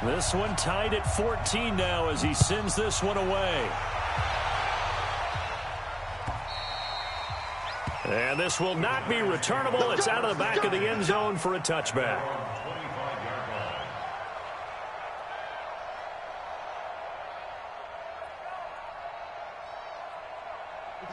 This one tied at 14 now as he sends this one away. And this will not be returnable. It's out of the back of the end zone for a touchback.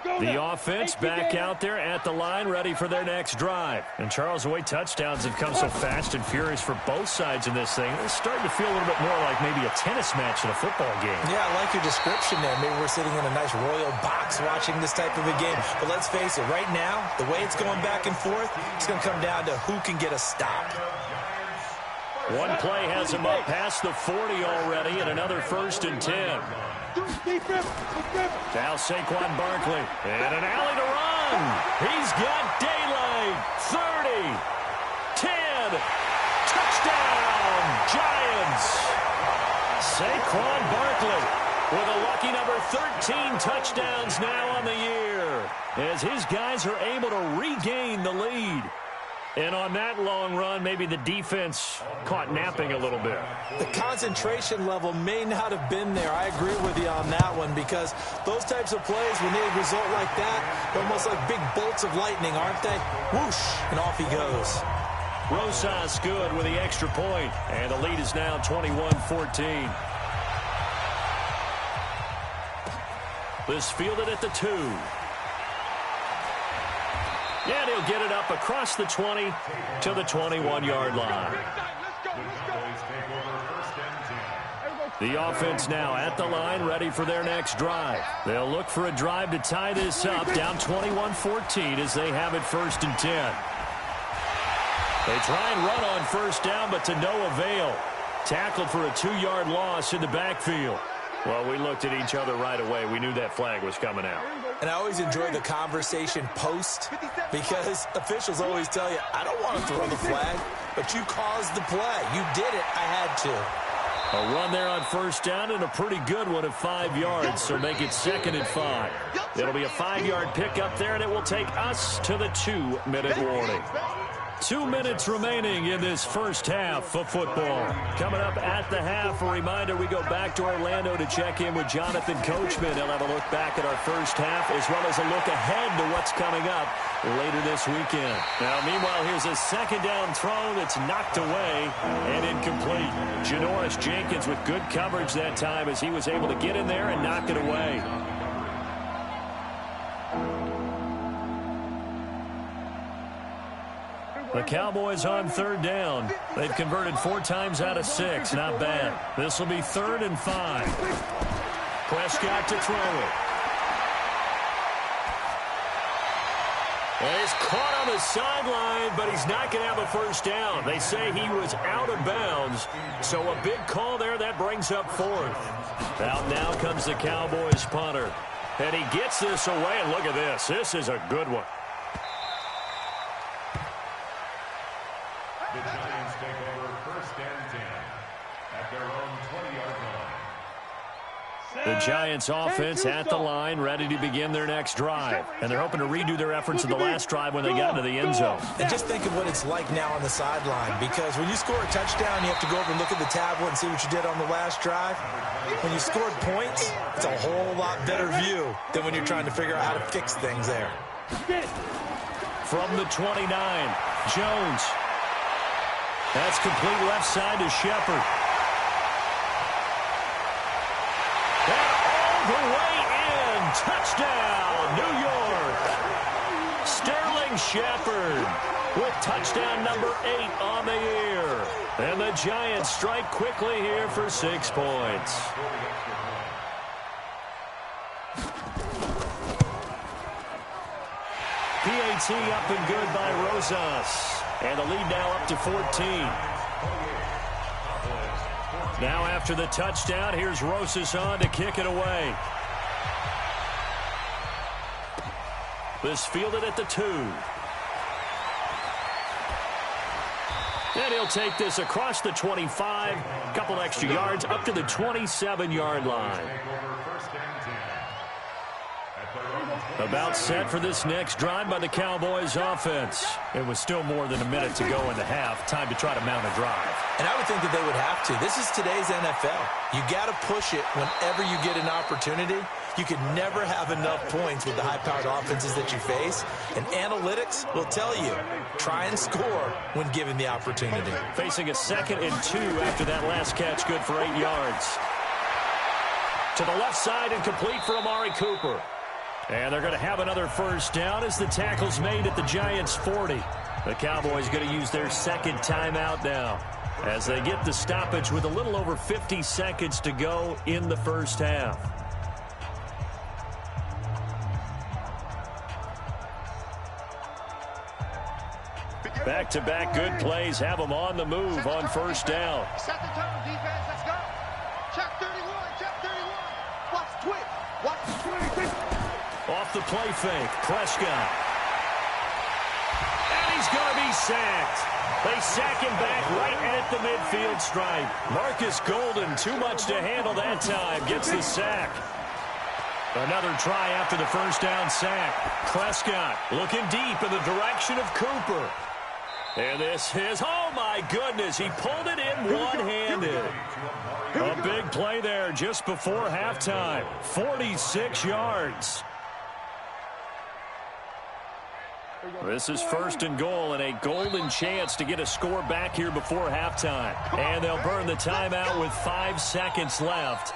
The offense back out there at the line, ready for their next drive. And Charles, the way touchdowns have come so fast and furious for both sides in this thing, it's starting to feel a little bit more like maybe a tennis match in a football game. Yeah, I like your description there. Maybe we're sitting in a nice royal box watching this type of a game. But let's face it, right now, the way it's going back and forth, it's going to come down to who can get a stop. One play has him up past the 40 already, and another 1st and 10. Now Saquon Barkley, and an alley to run. He's got daylight. 30, 10, touchdown, Giants. Saquon Barkley with a lucky number 13 touchdowns now on the year, as his guys are able to regain the lead. And on that long run, maybe the defense caught napping a little bit. The concentration level may not have been there. I agree with you on that one, because those types of plays, when they result like that, they're almost like big bolts of lightning, aren't they? Whoosh, and off he goes. Rosas good with the extra point, and the lead is now 21-14. This fielded at the 2. And he'll get it up across the 20 to the 21-yard line. The offense now at the line, ready for their next drive. They'll look for a drive to tie this up, down 21-14 as they have it 1st and 10. They try and run on 1st down, but to no avail. Tackled for a 2-yard loss in the backfield. Well, we looked at each other right away. We knew that flag was coming out. And I always enjoy the conversation post, because officials always tell you, I don't want to throw the flag, but you caused the play. You did it. I had to. A run there on 1st down, and a pretty good one of 5 yards, so make it 2nd and 5. It'll be a 5-yard pickup there, and it will take us to the 2-minute warning. 2 minutes remaining in this first half of football. Coming up at the half, a reminder, we go back to Orlando to check in with Jonathan Coachman. He'll have a look back at our first half, as well as a look ahead to what's coming up later this weekend. Now, meanwhile, here's a 2nd down throw that's knocked away and incomplete. Janoris Jenkins with good coverage that time as he was able to get in there and knock it away. The Cowboys on 3rd down. They've converted 4 times out of 6. Not bad. This will be 3rd and 5. Prescott to throw it. Well, he's caught on the sideline, but he's not going to have a 1st down. They say he was out of bounds, so a big call there. That brings up 4th. Out now comes the Cowboys punter. And he gets this away, and look at this. This is a good one. The Giants take over 1st and 10 at their own 20-yard line. The Giants offense at the line, ready to begin their next drive. And they're hoping to redo their efforts in the last drive when they got into the end zone. And just think of what it's like now on the sideline, because when you score a touchdown, you have to go over and look at the tablet and see what you did on the last drive. When you scored points, it's a whole lot better view than when you're trying to figure out how to fix things there. From the 29, Jones. That's complete left side to Shepard. And all the way in. Touchdown, New York. Sterling Shepard with touchdown number 8 on the year. And the Giants strike quickly here for 6 points. PAT up and good by Rosas. And the lead now up to 14. Now after the touchdown, here's Rosas on to kick it away. This fielded at the 2. And he'll take this across the 25. A couple extra yards up to the 27-yard line. About set for this next drive by the Cowboys offense. It was still more than a minute to go in the half. Time to try to mount a drive. And I would think that they would have to. This is today's NFL. You got to push it whenever you get an opportunity. You can never have enough points with the high-powered offenses that you face. And analytics will tell you, try and score when given the opportunity. Facing a 2nd and 2 after that last catch, good for 8 yards. To the left side and complete for Amari Cooper. And they're going to have another first down as the tackle's made at the Giants' 40. The Cowboys going to use their 2nd timeout now as they get the stoppage with a little over 50 seconds to go in the first half. Back-to-back good plays have them on the move on first down. Set the tone, defense, let's go. Check 31, check 31. Watch the twitch, watch the twitch. Off the play fake, Prescott. And he's going to be sacked. They sack him back right at the midfield stripe. Marcus Golden, too much to handle that time, gets the sack. Another try after the first down sack. Prescott looking deep in the direction of Cooper. And this is, oh my goodness, he pulled it in one-handed. A big play there just before halftime. 46 yards. This is 1st and goal and a golden chance to get a score back here before halftime. And they'll burn the timeout with 5 seconds left.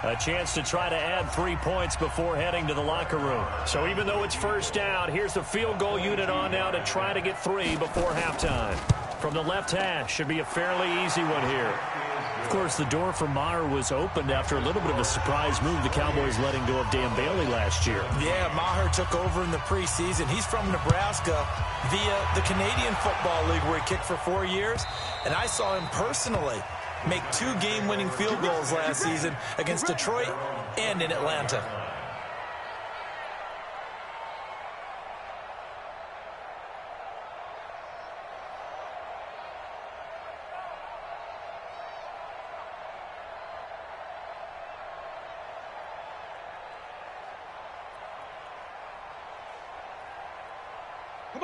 A chance to try to add 3 points before heading to the locker room. So even though it's first down, here's the field goal unit on now to try to get 3 before halftime. From the left hash, should be a fairly easy one here. Of course, the door for Maher was opened after a little bit of a surprise move. The Cowboys letting go of Dan Bailey last year. Yeah, Maher took over in the preseason. He's from Nebraska via the Canadian Football League where he kicked for 4 years. And I saw him personally make 2 game-winning field goals last season against Detroit and in Atlanta.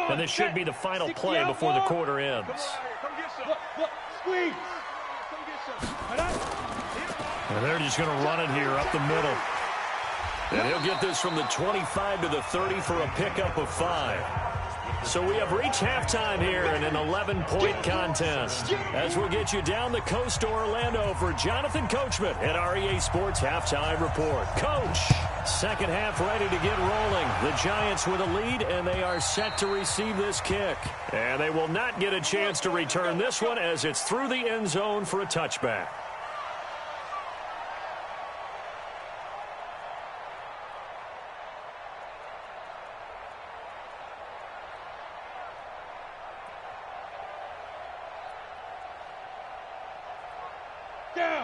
And this should be the final play before the quarter ends. And they're just going to run it here up the middle. And he'll get this from the 25 to the 30 for a pickup of 5. So we have reached halftime here in an 11-point contest. As we'll get you down the coast to Orlando for Jonathan Coachman at our EA Sports Halftime Report. Coach, second half ready to get rolling. The Giants with a lead, and they are set to receive this kick. And they will not get a chance to return this one as it's through the end zone for a touchback.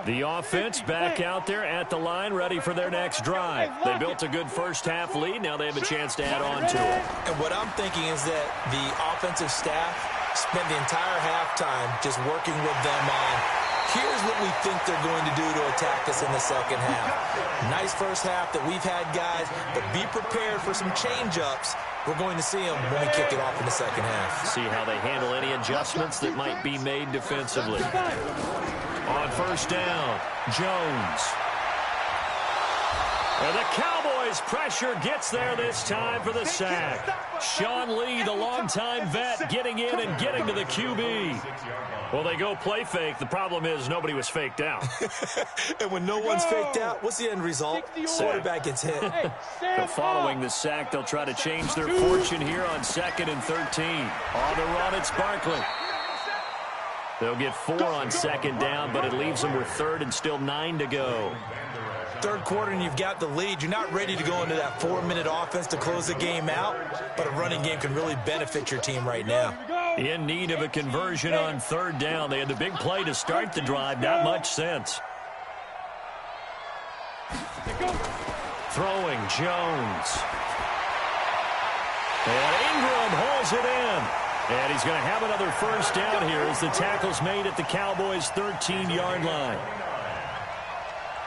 The offense back out there at the line, ready for their next drive. They built a good first-half lead. Now they have a chance to add on to it. And what I'm thinking is that the offensive staff spent the entire halftime just working with them on, here's what we think they're going to do to attack us in the second half. Nice first half that we've had, guys, but be prepared for some change-ups. We're going to see them when we kick it off in the second half. See how they handle any adjustments that might be made defensively. On first down, Jones. And the Cowboys pressure gets there this time for the sack. Sean Lee, the longtime vet, getting in and getting to the QB. Well, they go play fake. The problem is nobody was faked out. And when no one's faked out, what's the end result? Quarterback gets hit. So following the sack, they'll try to change their fortune here on 2nd and 13. On the run, it's Barkley. They'll get 4 on 2nd down, but it leaves them with 3rd and still 9 to go. Third quarter and you've got the lead. You're not ready to go into that 4-minute offense to close the game out, but a running game can really benefit your team right now. In need of a conversion on 3rd down. They had the big play to start the drive, not much sense. Throwing Jones. And Ingram holds it in. And he's going to have another first down here as the tackle's made at the Cowboys' 13-yard line.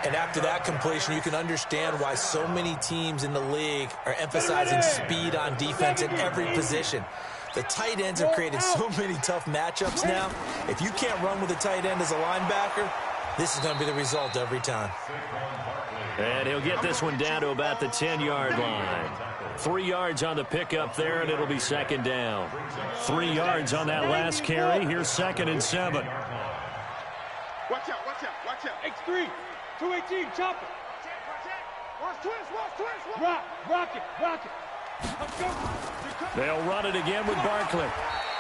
And after that completion, you can understand why so many teams in the league are emphasizing speed on defense at every position. The tight ends have created so many tough matchups now. If you can't run with a tight end as a linebacker, this is going to be the result every time. And he'll get this one down to about the 10-yard line. 3 yards on the pickup there, and it'll be second down. 3 yards on that last carry. Here's 2nd and 7. Watch out, watch out, watch out. X3, 218, chopper. Watch twist. Rock it. Let's go. They'll run it again with Barkley.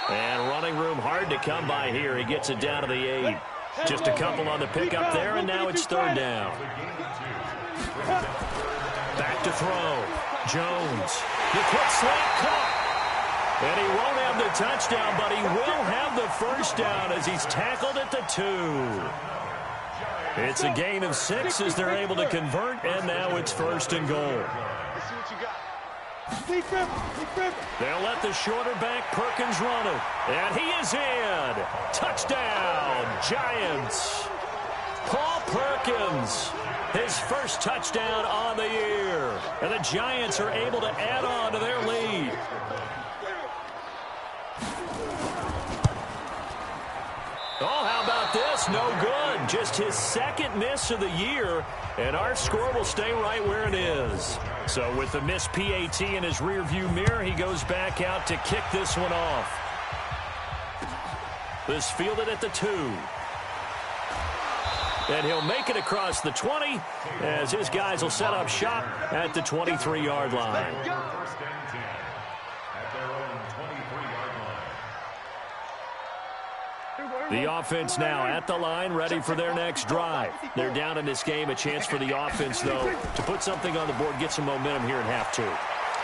And running room hard to come by here. He gets it down to the 8. Just a couple on the pickup there, and now it's 3rd down. Back to throw. Jones. The quick slant caught. And he won't have the touchdown, but he will have the first down as he's tackled at the 2. It's a gain of 6 as they're able to convert, and now it's 1st and goal. Let's see what you got. They'll let the shorter back Perkins run it. And he is in. Touchdown, Giants. Paul Perkins, his first touchdown on the year. And the Giants are able to add on to their lead. Oh, how about this? No good. Just his 2nd miss of the year, and our score will stay right where it is. So with the missed PAT in his rearview mirror, he goes back out to kick this one off. This fielded at the 2. And he'll make it across the 20 as his guys will set up shop at the 23-yard line. The offense now at the line, ready for their next drive. They're down in this game. A chance for the offense, though, to put something on the board, get some momentum here in half 2.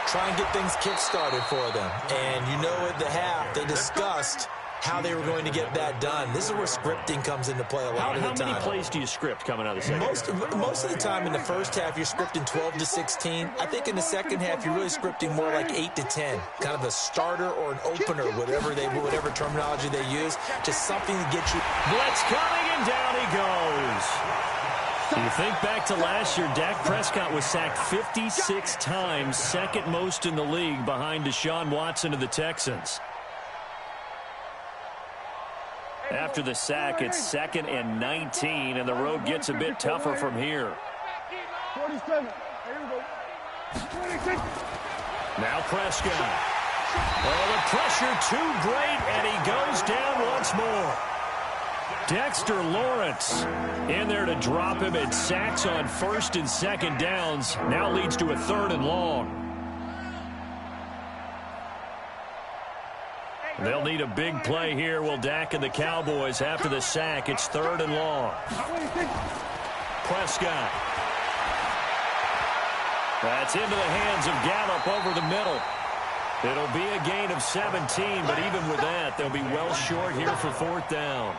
Try and get things kick-started for them. And you know at the half, they discussed how they were going to get that done. This is where scripting comes into play a lot of the time. How many plays do you script coming out of the second? Most of the time in the first half, you're scripting 12 to 16. I think in the second half, you're really scripting more like 8 to 10. Kind of a starter or an opener, whatever terminology they use. Just something to get you. Blitz coming, and down he goes. You think back to last year, Dak Prescott was sacked 56 times, 2nd most in the league behind Deshaun Watson of the Texans. After the sack, it's 2nd and 19, and the road gets a bit tougher from here. 47. Here we go. 26. Now Prescott. Oh, the pressure too great, and he goes down once more. Dexter Lawrence in there to drop him, and sacks on 1st and 2nd downs. Now leads to a 3rd and long. They'll need a big play here, will Dak and the Cowboys after the sack. It's 3rd and long. Prescott. That's into the hands of Gallup over the middle. It'll be a gain of 17, but even with that, they'll be well short here for 4th down.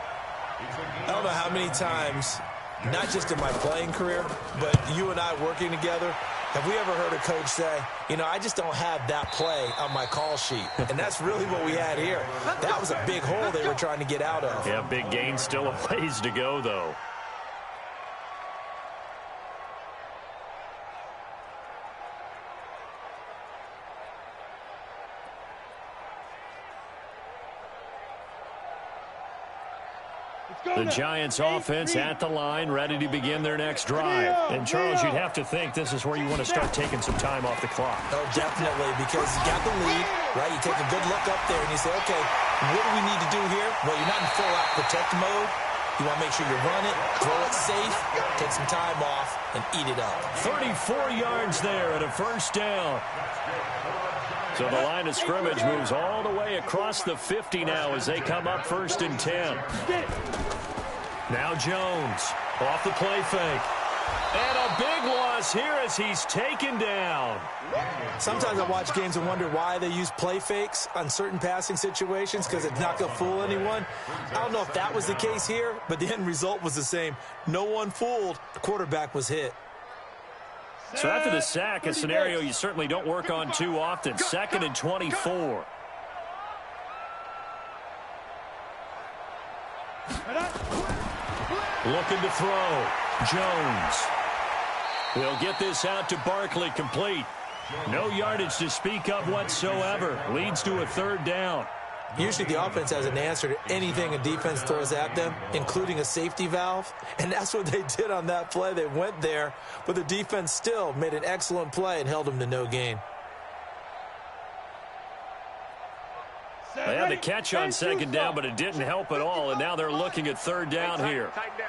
I don't know how many times, not just in my playing career, but you and I working together, have we ever heard a coach say, you know, I just don't have that play on my call sheet? And that's really what we had here. That was a big hole they were trying to get out of. Yeah, big gain, still a ways to go, though. The Giants offense at the line, ready to begin their next drive. And, Charles, you'd have to think this is where you want to start taking some time off the clock. Oh, definitely, because you got the lead, right? You take a good look up there and you say, okay, what do we need to do here? Well, you're not in full-out protect mode. You want to make sure you run it, throw it safe, take some time off, and eat it up. 34 yards there at a 1st down. So the line of scrimmage moves all the way across the 50 now as they come up 1st and 10. Now Jones off the play fake. And a big loss here as he's taken down. Sometimes I watch games and wonder why they use play fakes on certain passing situations, because it's not going to fool anyone. I don't know if that was the case here, but the end result was the same. No one fooled. The quarterback was hit. So after the sack, a scenario you certainly don't work on too often. 2nd and 24. Looking to throw. Jones. He'll get this out to Barkley, complete. No yardage to speak of whatsoever. Leads to a third down. Usually the offense has an answer to anything a defense throws at them, including a safety valve. And that's what they did on that play. They went there, but the defense still made an excellent play and held them to no gain. They had the catch on second down, but it didn't help at all. And now they're looking at third down here. Tighten down.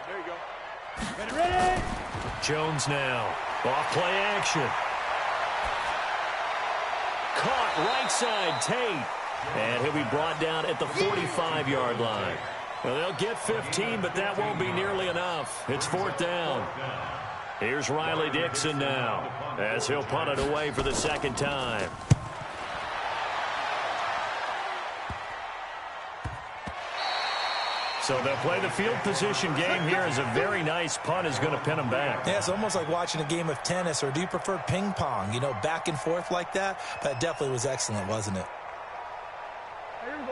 There you go. Ready? Jones now. Off play action. Caught right side, Tate. And he'll be brought down at the 45-yard line. Well, they'll get 15, but that won't be nearly enough. It's fourth down. Here's Riley Dixon now, as he'll punt it away for the second time. So they'll play the field position game here as a very nice punt is going to pin them back. Yeah, it's almost like watching a game of tennis, or do you prefer ping pong? You know, back and forth like that? But it definitely was excellent, wasn't it?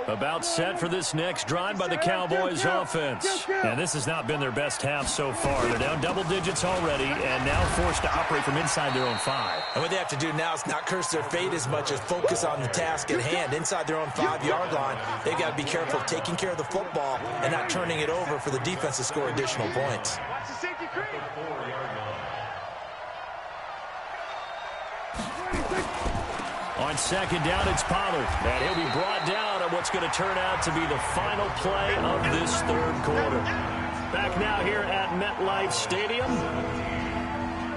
About set for this next drive by the Cowboys offense. And this has not been their best half so far. They're down double digits already and now forced to operate from inside their own 5. And what they have to do now is not curse their fate as much as focus on the task at hand. Inside their own 5-yard line, they've got to be careful of taking care of the football and not turning it over for the defense to score additional points. Watch the safety cream. On second down, it's Pollard. And he'll be brought down on what's going to turn out to be the final play of this third quarter. Back now here at MetLife Stadium.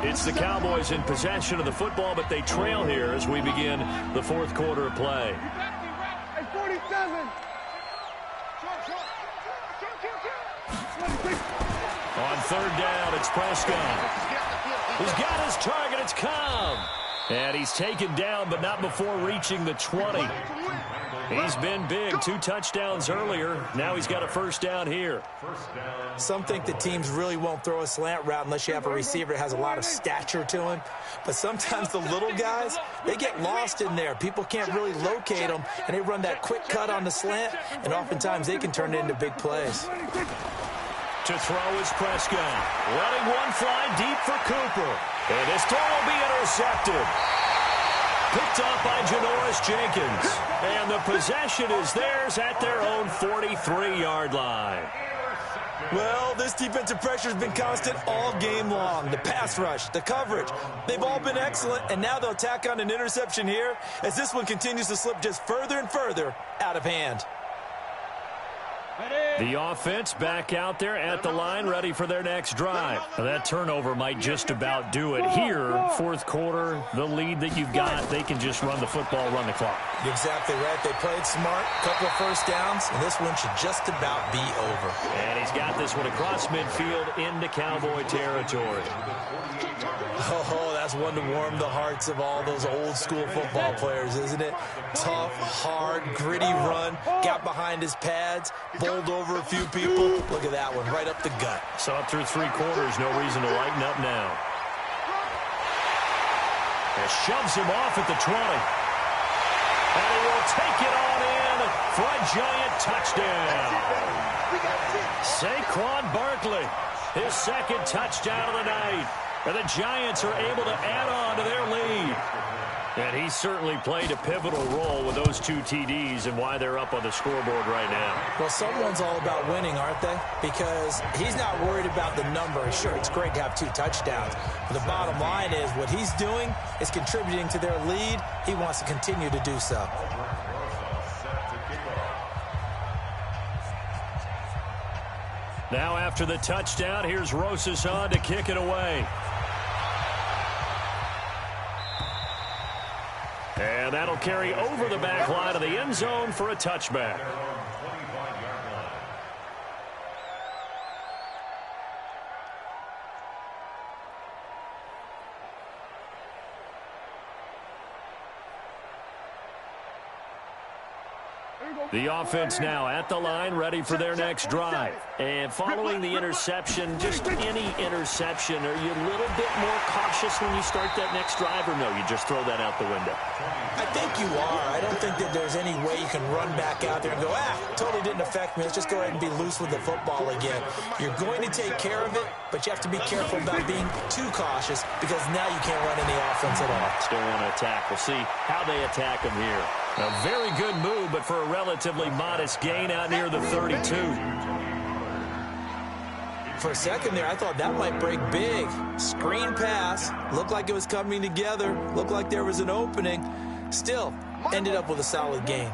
It's the Cowboys in possession of the football, but they trail here as we begin the fourth quarter of play. Hey, 47. On third down, it's Prescott. He's got his target. It's Cobb. And he's taken down, but not before reaching the 20. He's been big. 2 touchdowns earlier. Now he's got a first down here. Some think the teams really won't throw a slant route unless you have a receiver that has a lot of stature to him. But sometimes the little guys, they get lost in there. People can't really locate them, and they run that quick cut on the slant, and oftentimes they can turn it into big plays. To throw is Prescott. Letting one fly deep for Cooper. And this throw will be intercepted. Picked up by Janoris Jenkins. And the possession is theirs at their own 43-yard line. Well, this defensive pressure has been constant all game long. The pass rush, the coverage, they've all been excellent, and now they'll tack on an interception here as this one continues to slip just further and further out of hand. The offense back out there at the line, ready for their next drive. Now, that turnover might just about do it. Here, fourth quarter, the lead that you've got, they can just run the football, run the clock. You're exactly right. They played smart, couple of first downs, and this one should just about be over. And he's got this one across midfield into Cowboy territory. Oh, that's one to warm the hearts of all those old school football players, isn't it? Tough, hard, gritty run, got behind his pads, bowled over a few people. Look at that one, right up the gut. So up through 3 quarters, no reason to lighten up now. And shoves him off at the 20. And he will take it on in for a giant touchdown. Saquon Barkley, his second touchdown of the night. And the Giants are able to add on to their lead. And he certainly played a pivotal role with those 2 TDs and why they're up on the scoreboard right now. Well, someone's all about winning, aren't they? Because he's not worried about the number. Sure, it's great to have 2 touchdowns. But the bottom line is what he's doing is contributing to their lead. He wants to continue to do so. Now after the touchdown, here's Rosas on to kick it away. And that'll carry over the back line of the end zone for a touchback. The offense now at the line, ready for their next drive. And following the interception, just any interception, are you a little bit more cautious when you start that next drive, or no, you just throw that out the window? I think you are. I don't think that there's any way you can run back out there and go, totally didn't affect me. Let's just go ahead and be loose with the football again. You're going to take care of it, but you have to be careful about being too cautious because now you can't run any offense at all. Still want to attack. We'll see how they attack him here. A very good move, but for a relatively modest gain out near the 32. For a second there, I thought that might break big. Screen pass. Looked like it was coming together. Looked like there was an opening. Still, ended up with a solid gain.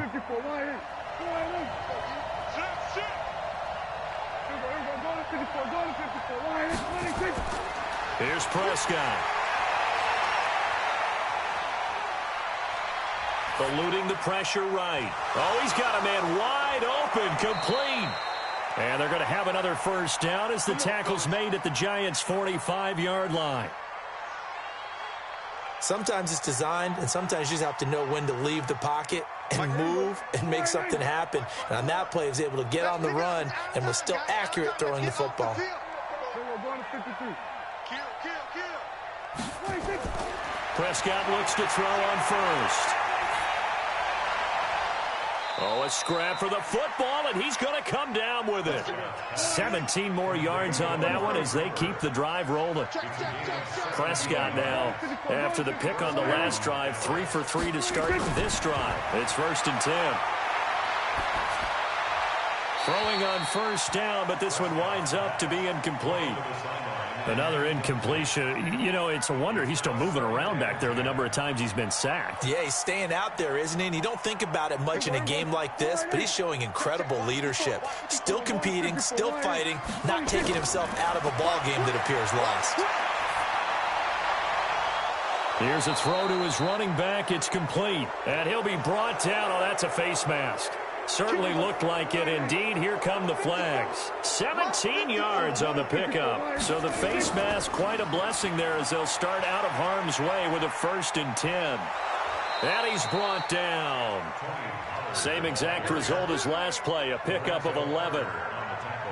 Here's Prescott. Eluding the pressure right. Oh, he's got a man wide open, complete. And they're going to have another first down as the tackle's made at the Giants' 45-yard line. Sometimes it's designed, and sometimes you just have to know when to leave the pocket and move and make something happen. And on that play, he was able to get on the run and was still accurate throwing the football. Prescott looks to throw on first. Oh, a scrap for the football, and he's going to come down with it. 17 more yards on that one as they keep the drive rolling. Prescott now, after the pick on the last drive, 3 for 3 to start this drive. It's 1st and 10. Throwing on first down, but this one winds up to be incomplete. Another incompletion. You know, it's a wonder he's still moving around back there the number of times he's been sacked. Yeah, he's staying out there, isn't he? And you don't think about it much in a game like this, but he's showing incredible leadership. Still competing, still fighting, not taking himself out of a ball game that appears lost. Here's a throw to his running back. It's complete. And he'll be brought down. Oh, that's a face mask. Certainly looked like it. Indeed, here come the flags. 17 yards on the pickup. So the face mask, quite a blessing there as they'll start out of harm's way with a 1st and 10. And he's brought down. Same exact result as last play, a pickup of 11.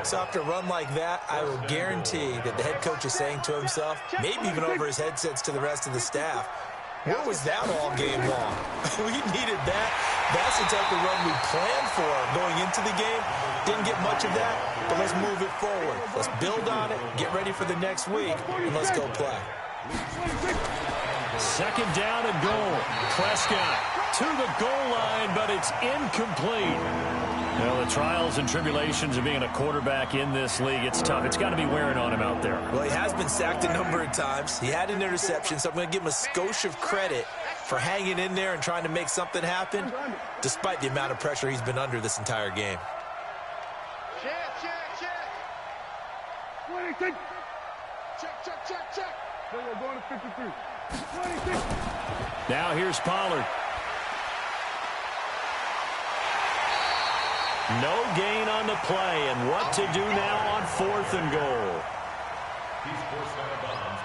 So after a run like that, I will guarantee that the head coach is saying to himself, maybe even over his headsets to the rest of the staff, where was that all game long? We needed that. That's the type of run we planned for going into the game. Didn't get much of that, but let's move it forward. Let's build on it, get ready for the next week, and let's go play. 2nd down and goal. Prescott to the goal line, but it's incomplete. Well, the trials and tribulations of being a quarterback in this league, it's tough. It's got to be wearing on him out there. Well, he has been sacked a number of times. He had an interception, so I'm going to give him a skosh of credit for hanging in there and trying to make something happen, despite the amount of pressure he's been under this entire game. Check. We're going to 53. Now here's Pollard. No gain on the play, and what to do now on 4th and goal.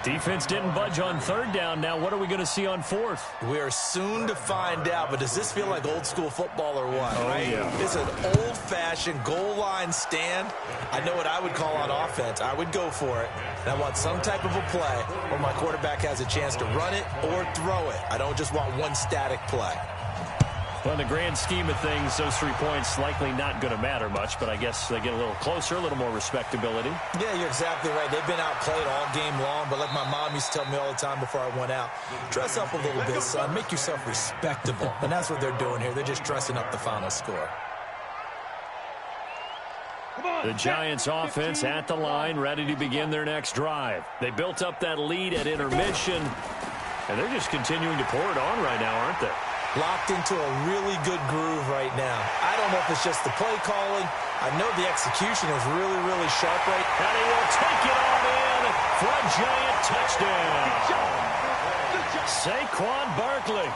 Defense didn't budge on 3rd down. Now what are we going to see on 4th? We are soon to find out, but does this feel like old school football or what? Oh, right? Yeah. It's an old-fashioned goal line stand. I know what I would call on offense. I would go for it. And I want some type of a play where my quarterback has a chance to run it or throw it. I don't just want one static play. Well, in the grand scheme of things, those 3 points likely not going to matter much, but I guess they get a little closer, a little more respectability. Yeah, you're exactly right. They've been outplayed all game long, but like my mom used to tell me all the time before I went out, dress up a little bit, son. Make yourself respectable. And that's what they're doing here. They're just dressing up the final score. The Giants offense at the line, ready to begin their next drive. They built up that lead at intermission, and they're just continuing to pour it on right now, aren't they? Locked into a really good groove right now. I don't know if it's just the play calling. I know the execution is really, really sharp right now. And he will take it on in for a Giant touchdown. Saquon Barkley,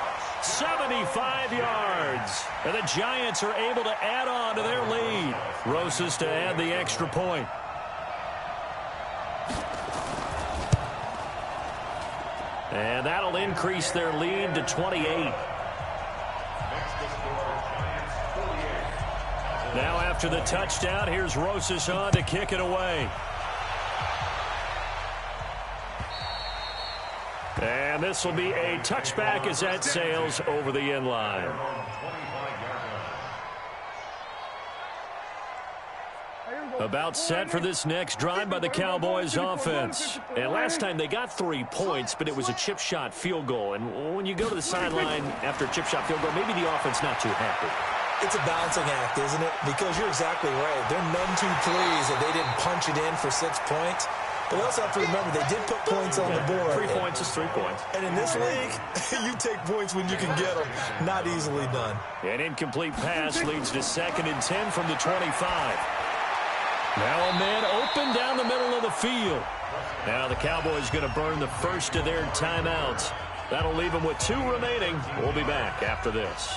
75 yards. And the Giants are able to add on to their lead. Rosas to add the extra point. And that'll increase their lead to 28. Now after the touchdown, here's Rosas on to kick it away. And And this will be a touchback as that sails over the end line. About set for this next drive by the Cowboys offense. And last time they got 3 points, but it was a chip shot field goal. And when you go to the sideline after a chip shot field goal, maybe the offense not too happy. It's a balancing act, isn't it? Because you're exactly right. They're none too pleased that they didn't punch it in for 6 points. But they also have to remember they did put points on the board. 3 points is 3 points. And in this league, you take points when you can get them. Not easily done. An incomplete pass leads to 2nd and 10 from the 25. Now a man open down the middle of the field. Now the Cowboys going to burn the first of their timeouts. That'll leave them with 2 remaining. We'll be back after this.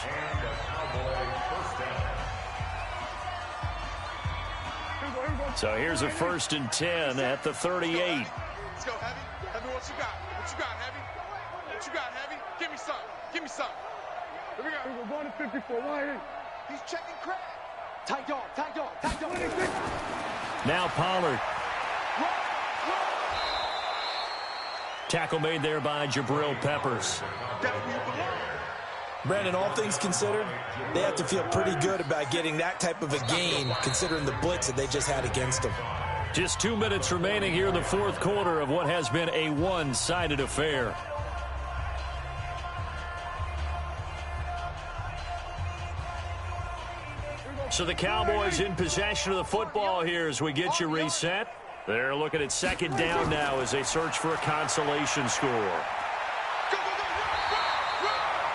So here's a 1st and 10 at the 38. Let's go, Heavy. Heavy, what you got? What you got, Heavy? What you got, Heavy? Give me some. Give me some. Here we go. We're going to 54. Why? He's checking crack. Tight dog, tight dog, tight dog. Now Pollard. Tackle made there by Jabril Peppers. Brandon, all things considered, they have to feel pretty good about getting that type of a gain, considering the blitz that they just had against them. Just 2 minutes remaining here in the 4th quarter of what has been a one-sided affair. So the Cowboys in possession of the football here as we get you reset. They're looking at 2nd down now as they search for a consolation score.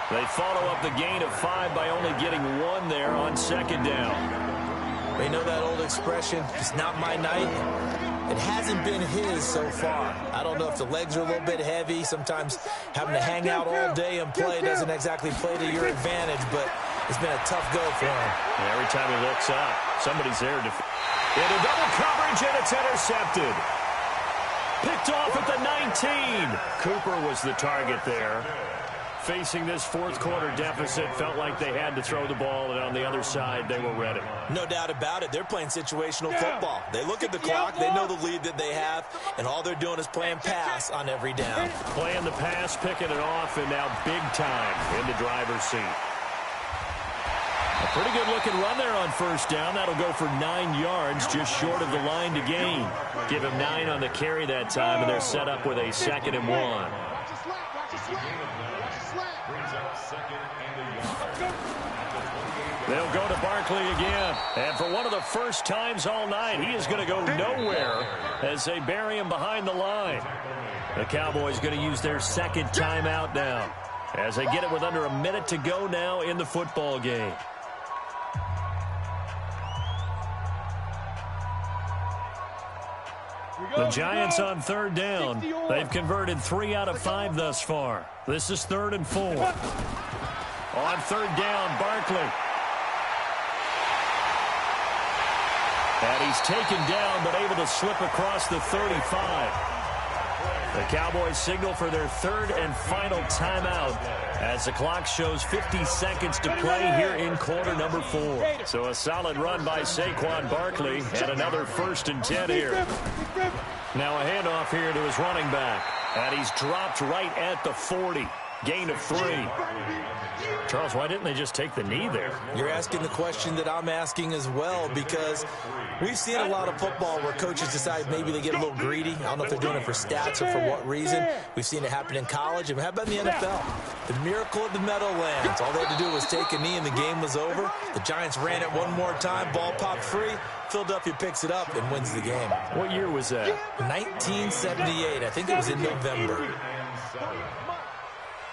They follow up the gain of 5 by only getting 1 there on 2nd down. They know that old expression, it's not my night. It hasn't been his so far. I don't know if the legs are a little bit heavy. Sometimes having to hang out all day and play doesn't exactly play to your advantage, but it's been a tough go for him. And every time he looks up, somebody's there to... Into double coverage, and it's intercepted. Picked off at the 19. Cooper was the target there. Facing this 4th quarter deficit, felt like they had to throw the ball, and on the other side, they were ready. No doubt about it. They're playing situational football. They look at the clock, they know the lead that they have, and all they're doing is playing pass on every down. Playing the pass, picking it off, and now big time in the driver's seat. A pretty good-looking run there on 1st down. That'll go for 9 yards, just short of the line to gain. Give him 9 on the carry that time, and they're set up with a 2nd and 1. They'll go to Barkley again. And for one of the first times all night, he is going to go nowhere as they bury him behind the line. The Cowboys going to use their 2nd timeout now as they get it with under a minute to go now in the football game. The Giants on 3rd down. They've converted 3 out of 5 thus far. This is 3rd and 4. On 3rd down, Barkley. And he's taken down, but able to slip across the 35. The Cowboys signal for their 3rd and final timeout as the clock shows 50 seconds to play here in quarter number 4. So a solid run by Saquon Barkley and another 1st and 10 here. Now a handoff here to his running back. And he's dropped right at the 40. Gain of 3. Charles, why didn't they just take the knee there? You're asking the question that I'm asking as well, because we've seen a lot of football where coaches decide maybe they get a little greedy. I don't know if they're doing it for stats or for what reason. We've seen it happen in college, and how about in the NFL? The miracle of the Meadowlands. All they had to do was take a knee, and the game was over. The Giants ran it one more time. Ball popped free. Philadelphia picks it up and wins the game. What year was that? 1978. I think it was in November.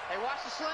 Hey, watch the slant.